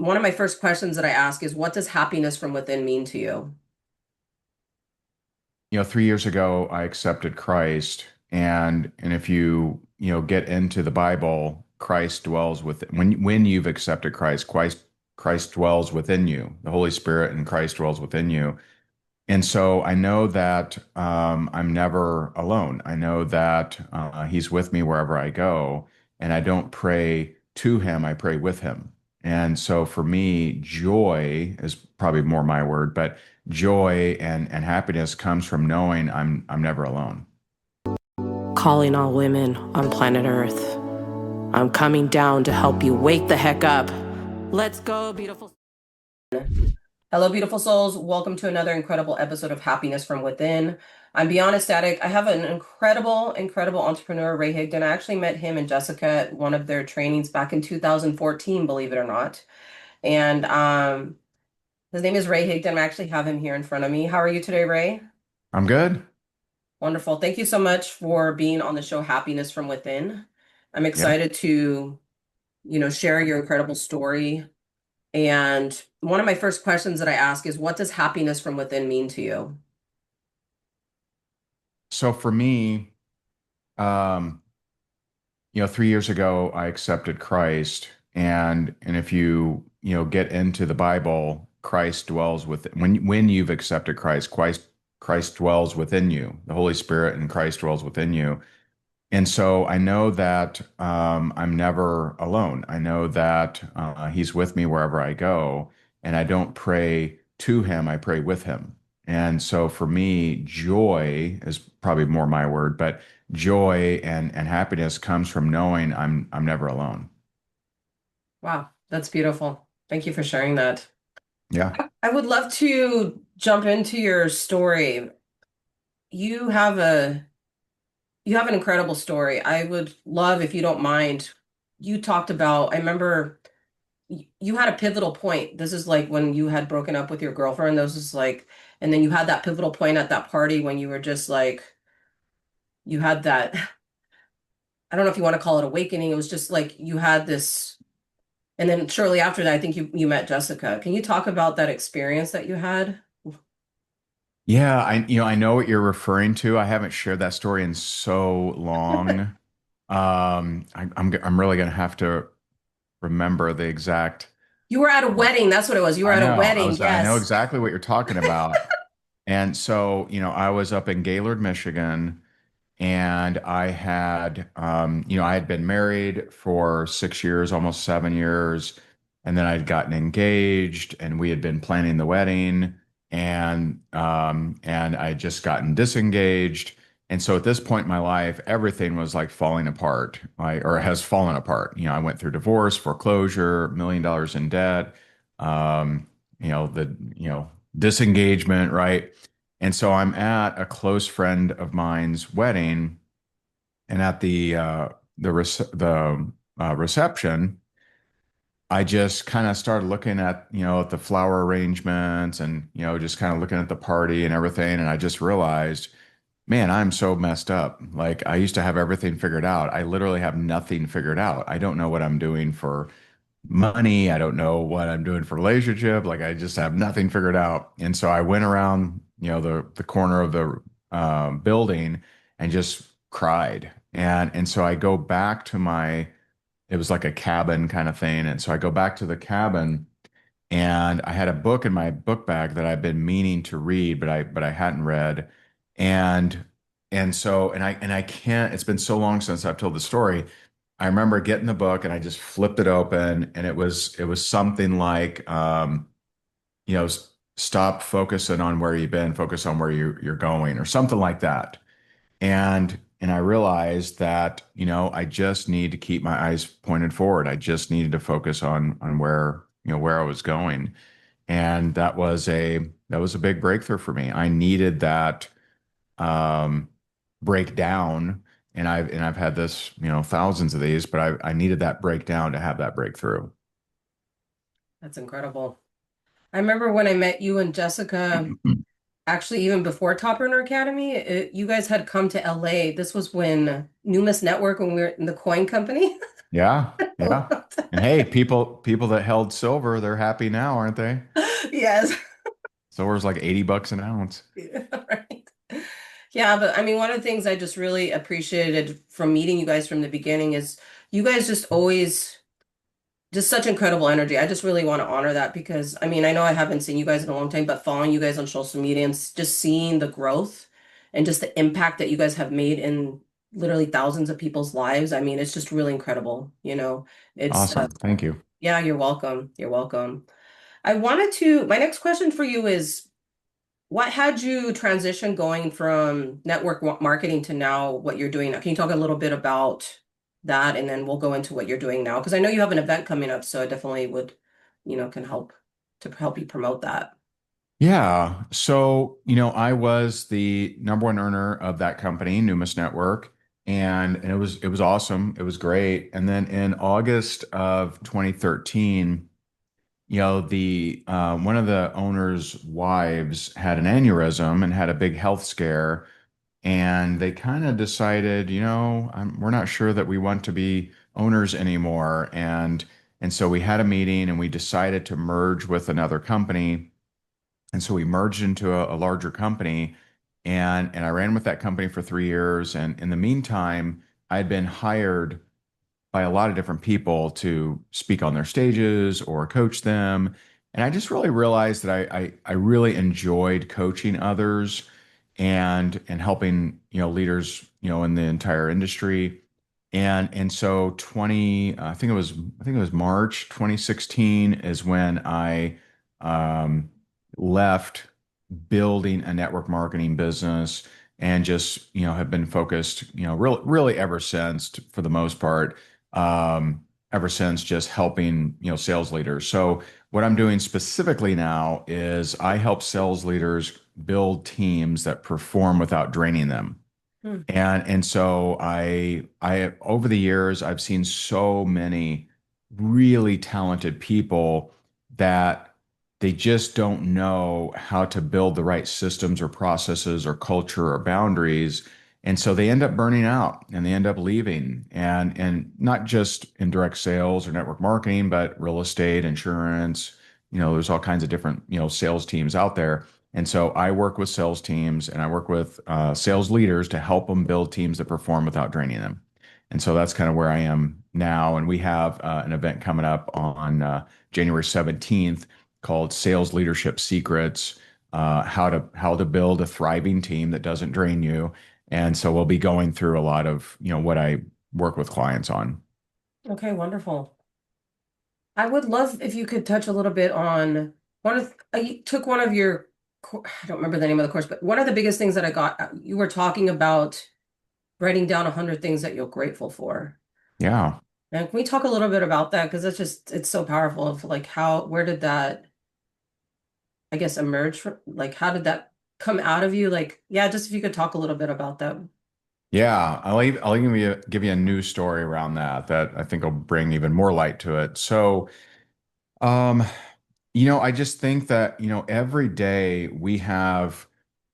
One of my first questions that I ask is, what does happiness from within mean to you? 3 years ago, I accepted Christ, and if get into the Bible, Christ dwells with when you've accepted Christ dwells within you. The Holy Spirit and Christ dwells within you. And so I know that I'm never alone. I know that He's with me wherever I go, and I don't pray to Him, I pray with Him. And so for me, joy is probably more my word, but joy and happiness comes from knowing I'm never alone. Calling all women on planet Earth. I'm coming down to help you wake the heck up. Let's go, beautiful. Hello, beautiful souls. Welcome to another incredible episode of Happiness from Within. I'm Beyond Ecstatic. I have an incredible entrepreneur, Ray Higdon. I actually met him and Jessica at one of their trainings back in 2014, believe it or not. And his name is Ray Higdon. I actually have him here in front of me. How are you today, Ray? I'm good. Wonderful. Thank you so much for being on the show Happiness from Within. I'm Yeah. excited to, share your incredible story. And one of my first questions that I ask is, what does happiness from within mean to you? So for me, um, 3 years ago, I accepted Christ, and if get into the Bible, Christ dwells with when you've accepted Christ dwells within you. The Holy Spirit and Christ dwells within you. And so I know that I'm never alone. I know that He's with me wherever I go, and I don't pray to Him, I pray with Him. And so for me, joy is probably more my word, but joy and happiness comes from knowing I'm never alone. Wow, that's beautiful. Thank you for sharing that. Yeah. I would love to jump into your story. You have a you have an incredible story. I would love, if you don't mind, you talked about, I remember you had a pivotal point. This is like when you had broken up with your girlfriend. This is like, and then you had that pivotal point at that party when you were just like, you had that, I don't know if you want to call it awakening. It was just like you had this. And then shortly after that, I think you met Jessica. Can you talk about that experience that you had? Yeah, I know what you're referring to. I haven't shared that story in so long. I'm really gonna have to remember the exact. You were at a wedding. That's what it was. You were I at a know. wedding. I know Yes. exactly what you're talking about. And so, I was up in Gaylord, Michigan, and I had been married for 6 years, almost 7 years, and then I'd gotten engaged, and we had been planning the wedding, and I had just gotten disengaged. And so at this point in my life, everything was like falling apart, like, or has fallen apart. I went through divorce, foreclosure, $1 million in debt, disengagement, right? And so I'm at a close friend of mine's wedding, and at the reception, I just kind of started looking at at the flower arrangements, and just kind of looking at the party and everything, and I just realized, man, I'm so messed up. Like, I used to have everything figured out. I literally have nothing figured out. I don't know what I'm doing for money. I don't know what I'm doing for relationship. Like, I just have nothing figured out. And so I went around, the corner of the building and just cried. And so I go back to it was like a cabin kind of thing. And so I go back to the cabin, and I had a book in my book bag that I've been meaning to read, but I hadn't read. And and I can't, it's been so long since I've told the story. I remember getting the book, and I just flipped it open, and it was something like stop focusing on where you've been, focus on where you're going, or something like that. And I realized that, I just need to keep my eyes pointed forward. I just needed to focus on where I was going. And that was a big breakthrough for me. I needed that um, breakdown, and I've had this, thousands of these, but I needed that breakdown to have that breakthrough. That's incredible. I remember when I met you and Jessica, actually, even before Top Earner Academy, you guys had come to LA. This was when Numis Network, when we were in the coin company. Yeah. Yeah. And hey, people that held silver, they're happy now, aren't they? Yes. Silver's like 80 bucks an ounce. Yeah, right. Yeah, but I mean, one of the things I just really appreciated from meeting you guys from the beginning is you guys just always just such incredible energy. I just really want to honor that because I mean, I know I haven't seen you guys in a long time, but following you guys on social media and just seeing the growth and just the impact that you guys have made in literally thousands of people's lives. I mean, it's just really incredible, you know. It's Awesome. Thank you. yeah, you're welcome. You're welcome. My next question for you is what had you transition going from marketing to now what you're doing now? Can you talk a little bit about that and then we'll go into what you're doing now? Because I know you have an event coming up, so I definitely would, can help to help you promote that. Yeah. So, I was the number one earner of that company, Numis Network, and it was awesome. It was great. And then in August of 2013, the one of the owner's wives had an aneurysm and had a big health scare, and they kind of decided, we're not sure that we want to be owners anymore, and so we had a meeting and we decided to merge with another company, and so we merged into a larger company, and I ran with that company for 3 years, and in the meantime, I'd been hired by a lot of different people to speak on their stages or coach them. And I just really realized that I really enjoyed coaching others and helping, leaders, in the entire industry. And so 20, I think it was March 2016 is when I um, left building a network marketing business and just, have been focused, really ever since for the most part, um, ever since just helping, sales leaders. So what I'm doing specifically now is I help sales leaders build teams that perform without draining them. Hmm. And so I over the years I've seen so many really talented people that they just don't know how to build the right systems or processes or culture or boundaries. And so they end up burning out and they end up leaving. And not just in direct sales or network marketing, but real estate, insurance, there's all kinds of different, sales teams out there. And so I work with sales teams and I work with sales leaders to help them build teams that perform without draining them. And so that's kind of where I am now. And we have an event coming up on January 17th called Sales Leadership Secrets, how to build a thriving team that doesn't drain you. And so we'll be going through a lot of, what I work with clients on. Okay, wonderful. I would love if you could touch a little bit on I took one of your, I don't remember the name of the course, but one of the biggest things that I got, you were talking about writing down 100 things that you're grateful for. Yeah. And can we talk a little bit about that? Because it's so powerful of like where did that, I guess, emerge from? Like, how did that come out of you? Like, yeah, just if you could talk a little bit about that. Yeah, I'll give you a news story around that I think will bring even more light to it. So, um, I just think that, every day we have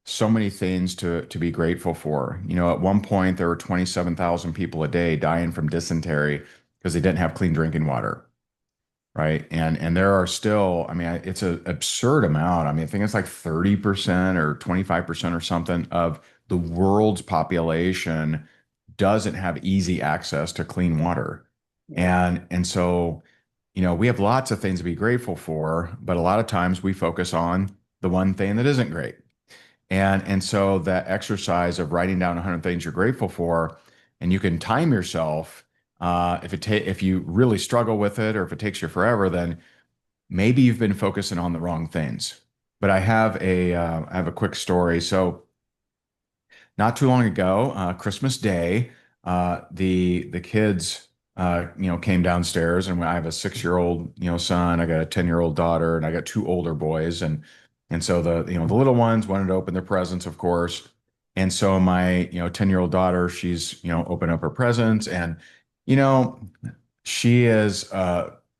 so many things to be grateful for. At one point there were 27,000 people a day dying from dysentery because they didn't have clean drinking water, right? And there are still, I mean, it's an absurd amount. I mean, I think it's like 30% or 25% or something of the world's population doesn't have easy access to clean water. Yeah. And so, we have lots of things to be grateful for, but a lot of times we focus on the one thing that isn't great. And so that exercise of writing down 100 things you're grateful for, and you can time yourself. If you really struggle with it, or if it takes you forever, then maybe you've been focusing on the wrong things. But I have a quick story. So not too long ago, Christmas Day, the kids, came downstairs, and I have a 6-year-old, son. I got a 10-year-old daughter, and I got two older boys, and so the little ones wanted to open their presents, of course, and so my 10-year-old daughter, she's open up her presents, and you know she is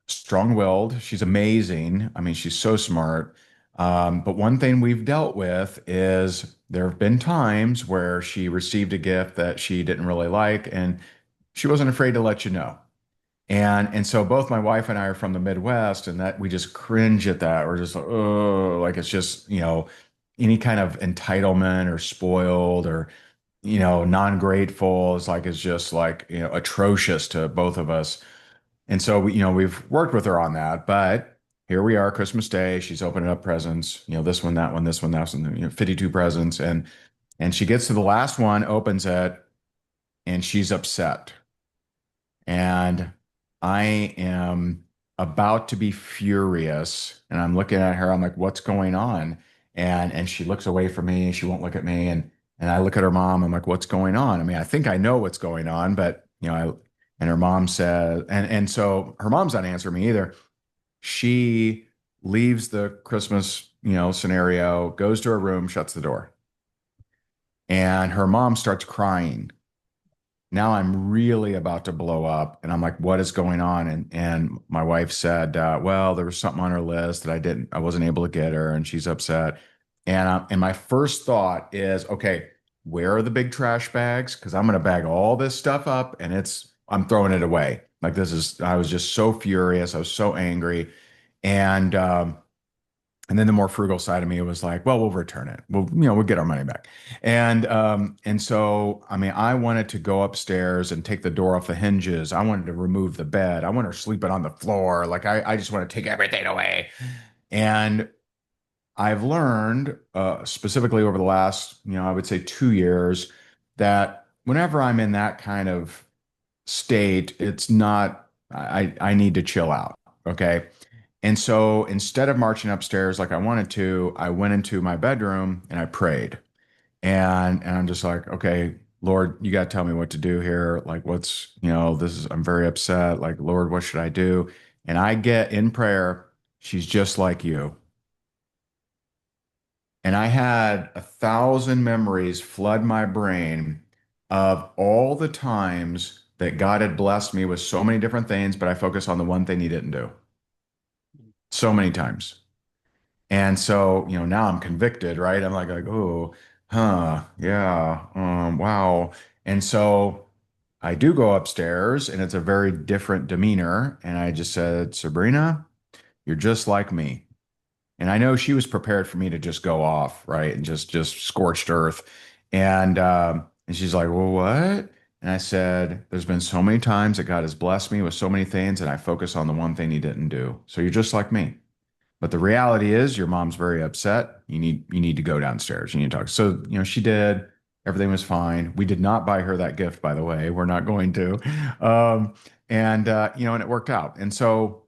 strong-willed. She's amazing. I mean, she's so smart. But one thing we've dealt with is there have been times where she received a gift that she didn't really like, and she wasn't afraid to let you know. And so both my wife and I are from the Midwest, and that we just cringe at that. We're just like, oh, like it's just, any kind of entitlement or spoiled or, non-grateful is like it's just like, atrocious to both of us. And so we've worked with her on that, but here we are, Christmas Day. She's opening up presents, this one, that one, this one, that one, 52 presents. And she gets to the last one, opens it, and she's upset. And I am about to be furious. And I'm looking at her, I'm like, what's going on? And she looks away from me, she won't look at me. And I look at her mom, I'm like, what's going on? I mean, I think I know what's going on, but and her mom said, and so her mom's not answering me either. She leaves the Christmas, scenario, goes to her room, shuts the door. And her mom starts crying. Now I'm really about to blow up, and I'm like, what is going on? And my wife said, well, there was something on her list that I wasn't able to get her, and she's upset. And my first thought is, okay, where are the big trash bags? Because I'm going to bag all this stuff up, and I'm throwing it away. Like I was just so furious, I was so angry, and and then the more frugal side of me was like, well, we'll return it. We'll get our money back. And so, I mean, I wanted to go upstairs and take the door off the hinges. I wanted to remove the bed. I want her sleeping on the floor. Like I just want to take everything away. And I've learned, specifically over the last, I would say 2 years, that whenever I'm in that kind of state, it's not, I need to chill out. Okay. And so instead of marching upstairs like I wanted to, I went into my bedroom and I prayed. And I'm just like, okay, Lord, you got to tell me what to do here. Like, I'm very upset. Like, Lord, what should I do? And I get in prayer, she's just like you. And I had 1,000 memories flood my brain of all the times that God had blessed me with so many different things, but I focus on the one thing he didn't do so many times. And so, now I'm convicted, right? I'm like, oh, huh, yeah, wow. And so I do go upstairs and it's a very different demeanor. And I just said, Sabrina, you're just like me. And I know she was prepared for me to just go off, right? And just scorched earth. And she's like, well, what? And I said, there's been so many times that God has blessed me with so many things, and I focus on the one thing he didn't do. So you're just like me. But the reality is your mom's very upset. You need to go downstairs. You need to talk. So, she did. Everything was fine. We did not buy her that gift, by the way. We're not going to. And it worked out. And so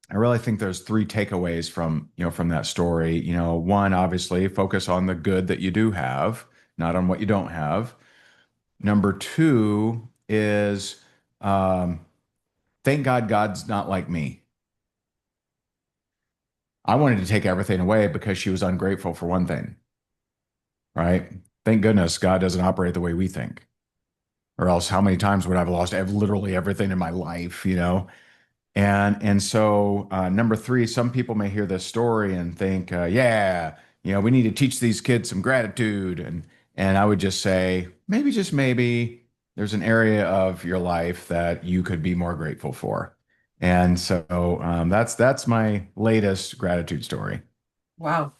I really think there's three takeaways from that story. One, obviously, focus on the good that you do have, not on what you don't have. Number two is um, thank God God's not like me. I wanted to take everything away because she was ungrateful for one thing, right? Thank goodness God doesn't operate the way we think, or else how many times would I have lost literally everything in my life? And so number three, some people may hear this story and think, yeah, we need to teach these kids some gratitude, and I would just say maybe just maybe there's an area of your life that you could be more grateful for. And so that's my latest gratitude story. Wow,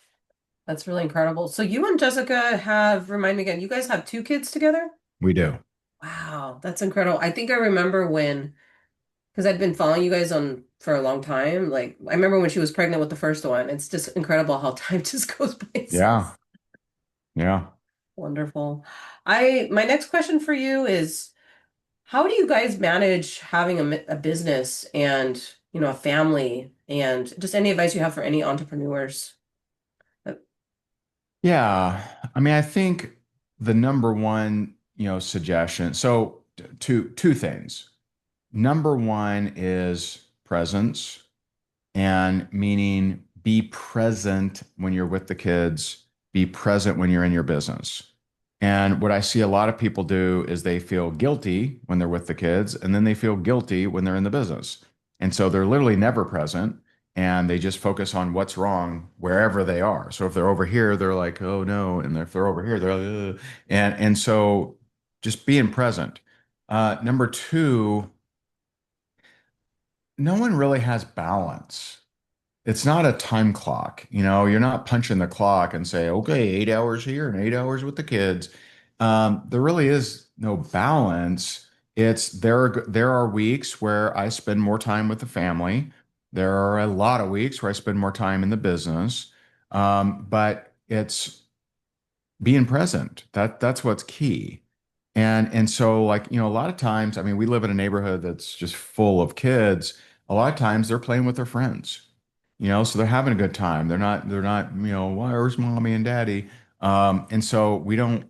that's really incredible. So you and Jessica remind me again, you guys have two kids together? We do. Wow, that's incredible. I think I remember because I'd been following you guys on for a long time. Like I remember when she was pregnant with the first one. It's just incredible how time just goes by so Yeah. Yeah. wonderful. My next question for you is, how do you guys manage having a business and, a family, and just any advice you have for any entrepreneurs? Uh, Yeah. I mean, I think the number one, suggestion. So two things. Number one is presence, and meaning be present when you're with the kids, be present when you're in your business. And what I see a lot of people do is they feel guilty when they're with the kids, and then they feel guilty when they're in the business. And so they're literally never present, and they just focus on what's wrong wherever they are. So if they're over here, they're like, oh no. And if they're over here, they're like, ugh. And so just being present. Number two, no one really has balance. It's not a time clock. You're not punching the clock and say, okay, 8 hours here and 8 hours with the kids. There really is no balance. There are weeks where I spend more time with the family. There are a lot of weeks where I spend more time in the business. But it's being present. That's what's key. And so like, a lot of times, I mean, we live in a neighborhood that's just full of kids. A lot of times they're playing with their friends. So they're having a good time. They're not, where's mommy and daddy? And so we don't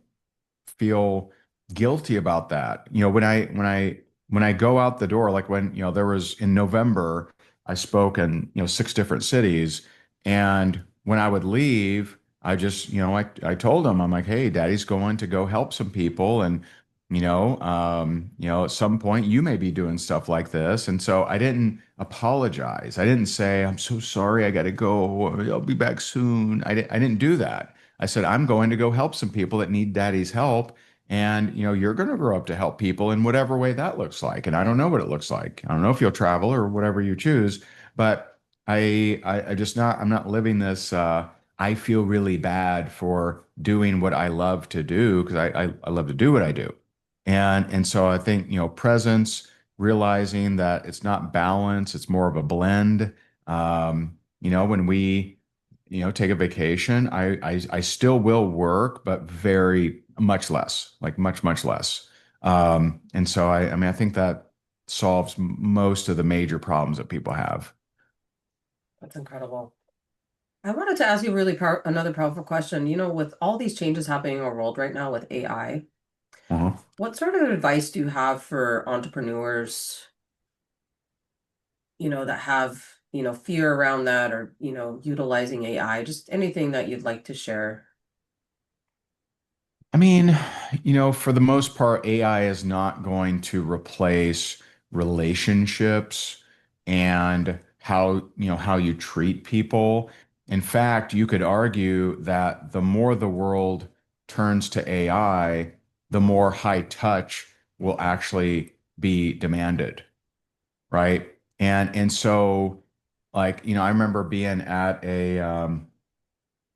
feel guilty about that. When I go out the door, like when, there was in November, I spoke in, 6 different cities. And when I would leave, I just, I told them, I'm like, hey, daddy's going to go help some people. And, at some point you may be doing stuff like this. And so I didn't apologize. I didn't say, I'm so sorry, I got to go. I'll be back soon. I didn't do that. I said, I'm going to go help some people that need daddy's help. And, you're going to grow up to help people in whatever way that looks like. And I don't know what it looks like. I don't know if you'll travel or whatever you choose, but I'm not living this, I feel really bad for doing what I love to do because I love to do what I do. And so I think, presence, realizing that it's not balance, it's more of a blend. When we take a vacation, I still will work, but very much less, like much, much less. And so I mean, I think that solves most of the major problems that people have. That's incredible. I wanted to ask you another powerful question. With all these changes happening in our world right now with AI, Uh-huh. what sort of advice do you have for entrepreneurs, that have, fear around that or, utilizing AI? Just anything that you'd like to share. I mean, for the most part, AI is not going to replace relationships and how you treat people. In fact, you could argue that the more the world turns to AI, the more high touch will actually be demanded, right? And so like, I remember being at a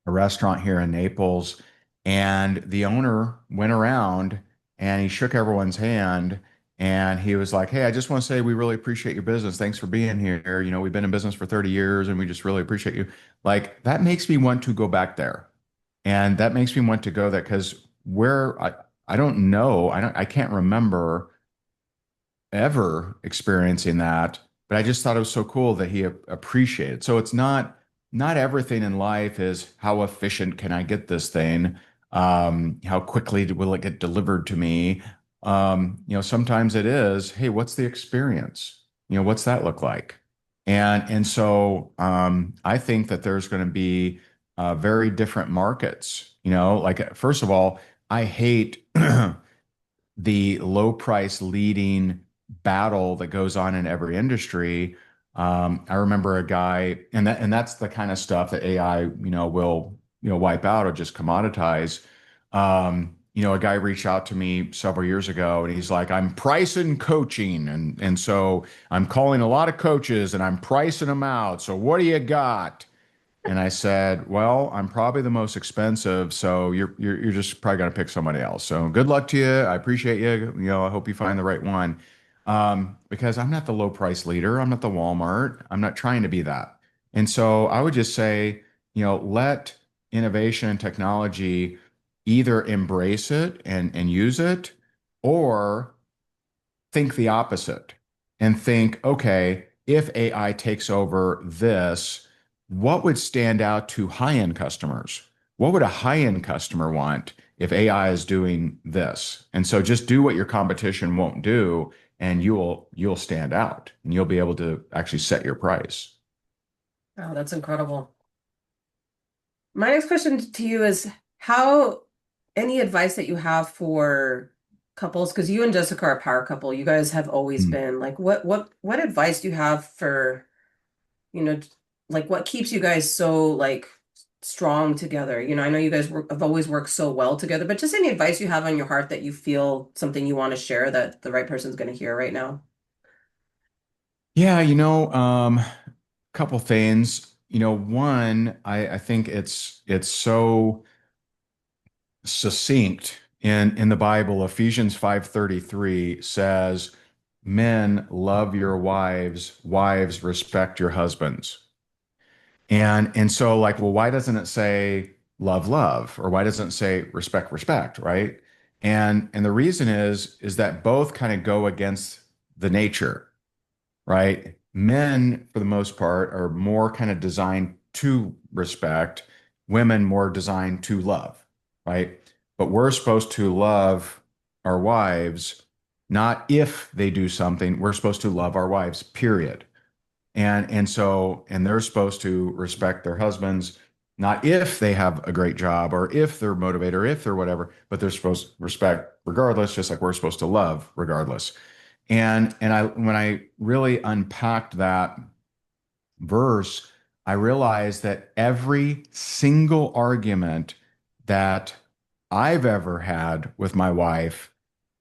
restaurant here in Naples, and the owner went around and he shook everyone's hand and he was like, "Hey, I just want to say we really appreciate your business. Thanks for being here. We've been in business for 30 years and we just really appreciate you." Like that makes me want to go back there. And that makes me want to go there because I don't know, I can't remember ever experiencing that, but I just thought it was so cool that he appreciated. So it's not everything in life is how efficient can I get this thing? How quickly will it get delivered to me? Sometimes it is, hey, what's the experience? What's that look like? And so I think that there's going to be very different markets. Like first of all, I hate the low price leading battle that goes on in every industry. I remember a guy, and that's the kind of stuff that AI, will wipe out or just commoditize. A guy reached out to me several years ago, and he's like, "I'm pricing coaching, and so I'm calling a lot of coaches, and I'm pricing them out. So what do you got?" And I said, "Well, I'm probably the most expensive, so you're just probably gonna pick somebody else. So good luck to you. I appreciate you. I hope you find the right one." Because I'm not the low price leader. I'm not the Walmart. I'm not trying to be that. And so I would just say, let innovation and technology either embrace it and use it, or think the opposite and think, okay, if AI takes over this, what would stand out to high-end customers? What would a high-end customer want if AI is doing this? And so just do what your competition won't do, and you'll stand out and you'll be able to actually set your price. Oh, that's incredible. My next question to you is how any advice that you have for couples, because you and Jessica are a power couple, you guys have always Mm. been like what advice do you have for, you know, like what keeps you guys so like strong together? I know you guys have always worked so well together, but just any advice you have on your heart that you feel something you want to share that the right person's going to hear right now. Yeah, couple things. One, I think it's so succinct in the Bible. Ephesians 5:33 says, "Men, love your wives, wives, respect your husbands." And so like, well, why doesn't it say love, love, or why doesn't it say respect, respect, right? And the reason is that both kind of go against the nature, right? Men, for the most part, are more kind of designed to respect, women more designed to love, right? But we're supposed to love our wives, not if they do something. We're supposed to love our wives, period. And they're supposed to respect their husbands, not if they have a great job or if they're motivated or if they're whatever, but they're supposed to respect regardless, just like we're supposed to love regardless. And I when I really unpacked that verse, I realized that every single argument that I've ever had with my wife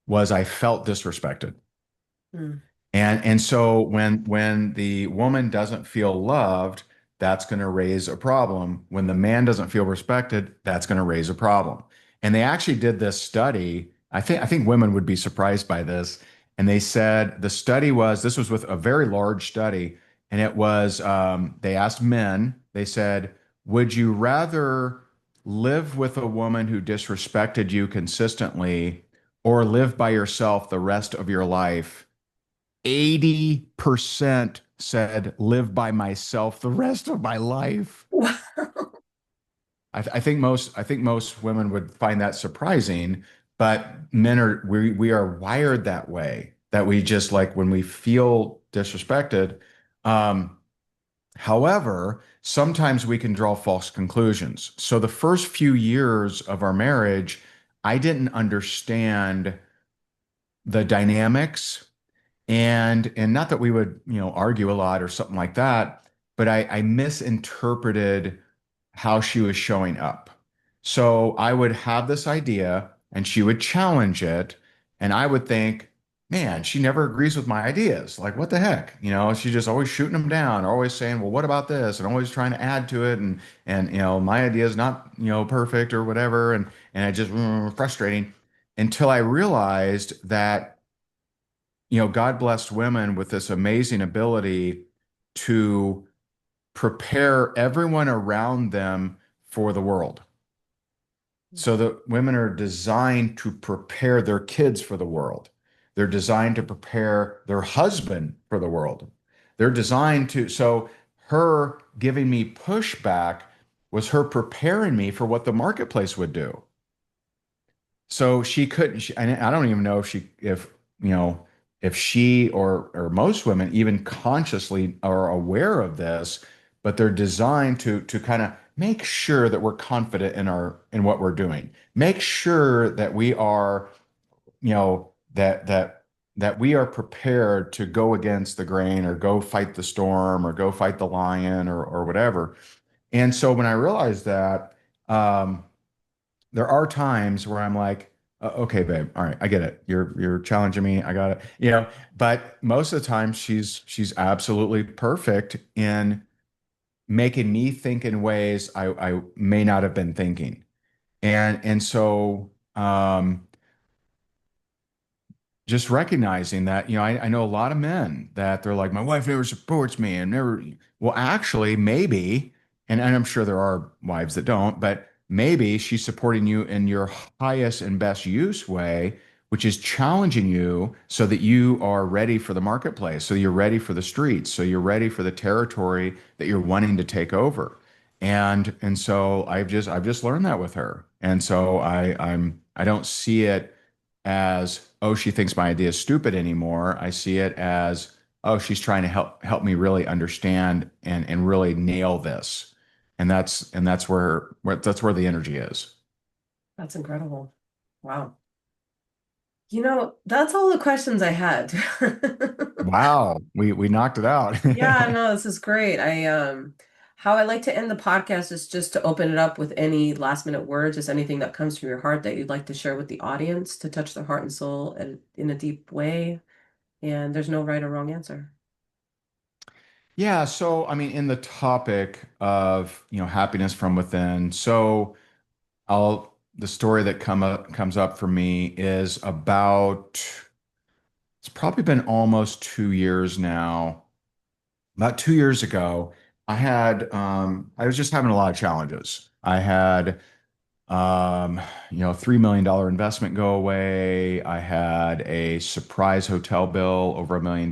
was I felt disrespected. Mm. And so when the woman doesn't feel loved, that's going to raise a problem. When the man doesn't feel respected, that's going to raise a problem. And they actually did this study. I think women would be surprised by this. And they said the study was this was with a very large study, and it was they asked men. They said, "Would you rather live with a woman who disrespected you consistently, or live by yourself the rest of your life?" 80% said live by myself the rest of my life. I think most women would find that surprising, but we are wired that way, that we just like when we feel disrespected. Um, However, sometimes we can draw false conclusions. So the first few years of our marriage, I didn't understand the dynamics. And not that we would, argue a lot or something like that, but I misinterpreted how she was showing up. So I would have this idea and she would challenge it, and I would think, man, she never agrees with my ideas. Like, what the heck? She's just always shooting them down, always saying, well, what about this? And always trying to add to it. And my idea is not, perfect or whatever. And it just frustrating until I realized that God blessed women with this amazing ability to prepare everyone around them for the world. So the women are designed to prepare their kids for the world. They're designed to prepare their husband for the world. They're designed to, so her giving me pushback was her preparing me for what the marketplace would do. So she couldn't, and I don't even know if she or most women even consciously are aware of this, but they're designed to kind of make sure that we're confident in what we're doing. Make sure that we are, that we are prepared to go against the grain or go fight the storm or go fight the lion or whatever. And so when I realized that, um, there are times where I'm like, okay, babe, all right, I get it. You're challenging me. I got it. But most of the time she's absolutely perfect in making me think in ways I may not have been thinking. And so just recognizing that, I know a lot of men that they're like, my wife never supports me and never, well, actually, maybe, and I'm sure there are wives that don't, but maybe she's supporting you in your highest and best use way, which is challenging you so that you are ready for the marketplace, so you're ready for the streets, so you're ready for the territory that you're wanting to take over. And so I've just learned that with her. And so I don't see it as, oh, she thinks my idea is stupid anymore. I see it as, oh, she's trying to help me really understand and really nail this. And that's where the energy is. That's incredible. Wow. That's all the questions I had. Wow, we knocked it out. Yeah, no, this is great. How I like to end the podcast is just to open it up with any last minute words, just anything that comes from your heart that you'd like to share with the audience to touch their heart and soul in a deep way. And there's no right or wrong answer. Yeah, so I mean, in the topic of, happiness from within, so the story that comes up for me is about, it's probably been almost 2 years now. About 2 years ago, I was just having a lot of challenges. I had $3 million investment go away. I had a surprise hotel bill over $1 million.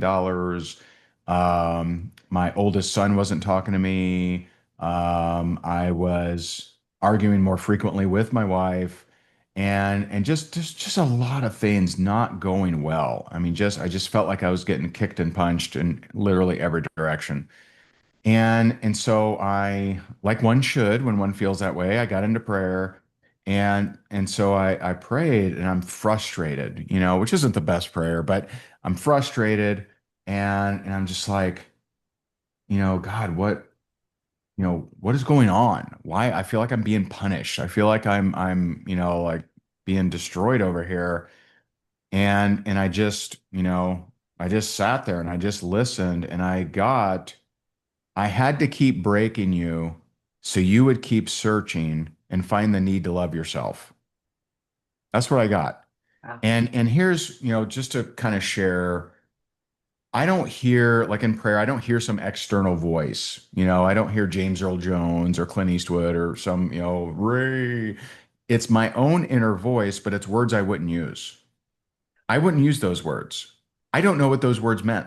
My oldest son wasn't talking to me. I was arguing more frequently with my wife, and just a lot of things not going well. I mean, I just felt like I was getting kicked and punched in literally every direction. And so I, like one should when one feels that way, I got into prayer, and so I prayed, and I'm frustrated, which isn't the best prayer, but I'm frustrated, and I'm just like, God, what is going on? Why I feel like I'm being punished. I feel like I'm like being destroyed over here. And I just sat there and I just listened, and I had to keep breaking you so you would keep searching and find the need to love yourself. That's what I got. Wow. And here's, just to kind of share, I don't hear, like in prayer, I don't hear some external voice. I don't hear James Earl Jones or Clint Eastwood or some, Ray. It's my own inner voice, but it's words I wouldn't use. I wouldn't use those words. I don't know what those words meant.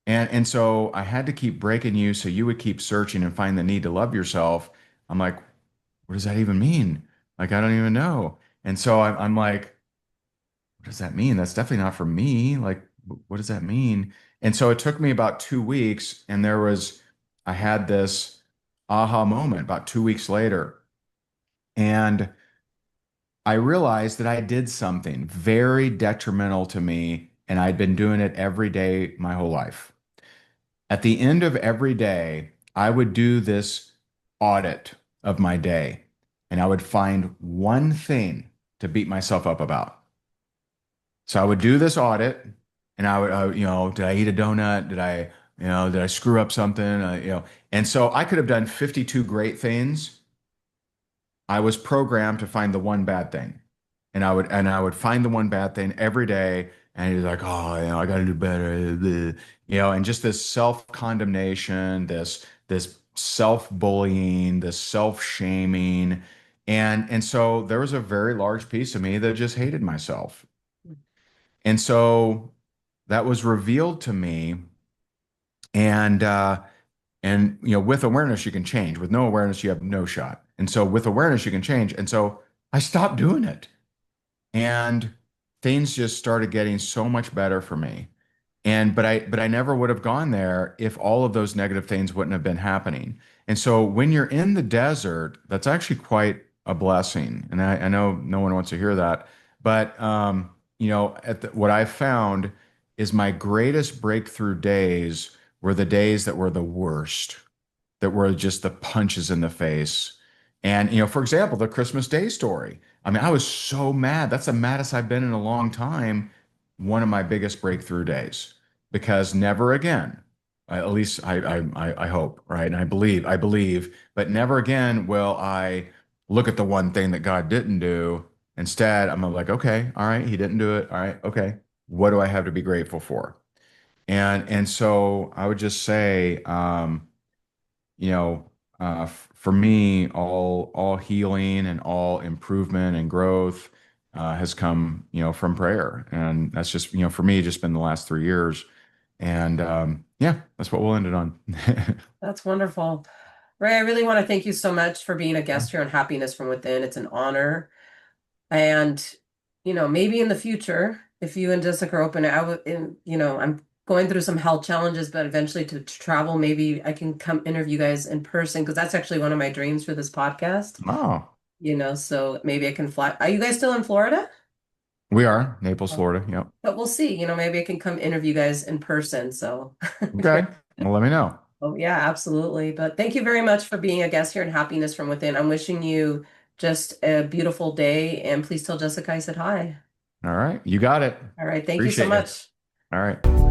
And so I had to keep breaking you so you would keep searching and find the need to love yourself. I'm like, what does that even mean? Like, I don't even know. And so I'm like, what does that mean? That's definitely not for me. Like, what does that mean? And so it took me about 2 weeks, and I had this aha moment about 2 weeks later. And I realized that I did something very detrimental to me, and I'd been doing it every day my whole life. At the end of every day, I would do this audit of my day, and I would find one thing to beat myself up about. So I would do this audit, and did I eat a donut? Did I screw up something? And so I could have done 52 great things. I was programmed to find the one bad thing. And I would find the one bad thing every day. And he's like, oh, I got to do better. And just this self-condemnation, this self-bullying, this self-shaming. And so there was a very large piece of me that just hated myself. And so that was revealed to me. And with awareness, you can change. With no awareness, you have no shot. And so with awareness, you can change. And so I stopped doing it. And things just started getting so much better for me. But I never would have gone there if all of those negative things wouldn't have been happening. And so when you're in the desert, that's actually quite a blessing. And I know no one wants to hear that, but what I found is my greatest breakthrough days were the days that were the worst, that were just the punches in the face. And, for example, the Christmas Day story. I mean, I was so mad. That's the maddest I've been in a long time. One of my biggest breakthrough days, because never again, at least I hope, right? And I believe, but never again will I look at the one thing that God didn't do. Instead, I'm like, okay, all right, he didn't do it. All right, okay. What do I have to be grateful for? And so I would just say, you know, for me, all healing and all improvement and growth has come, from prayer, and that's just, for me, just been the last 3 years, and yeah, that's what we'll end it on. That's wonderful. Ray, I really want to thank you so much for being a guest here on Happiness from Within. It's an honor. And, maybe in the future, if you and Jessica are open, I'm going through some health challenges, but eventually to travel, maybe I can come interview you guys in person, because that's actually one of my dreams for this podcast. Oh, So maybe I can fly. Are you guys still in Florida? we are Naples, Oh. Florida. Yep. But we'll see. Maybe I can come interview you guys in person. So, Okay. Well, let me know. oh, yeah, absolutely. But thank you very much for being a guest here in Happiness from Within. I'm wishing you just a beautiful day. And please tell Jessica I said hi. All right. You got it. All right. Thank you so Appreciate you. much. All right.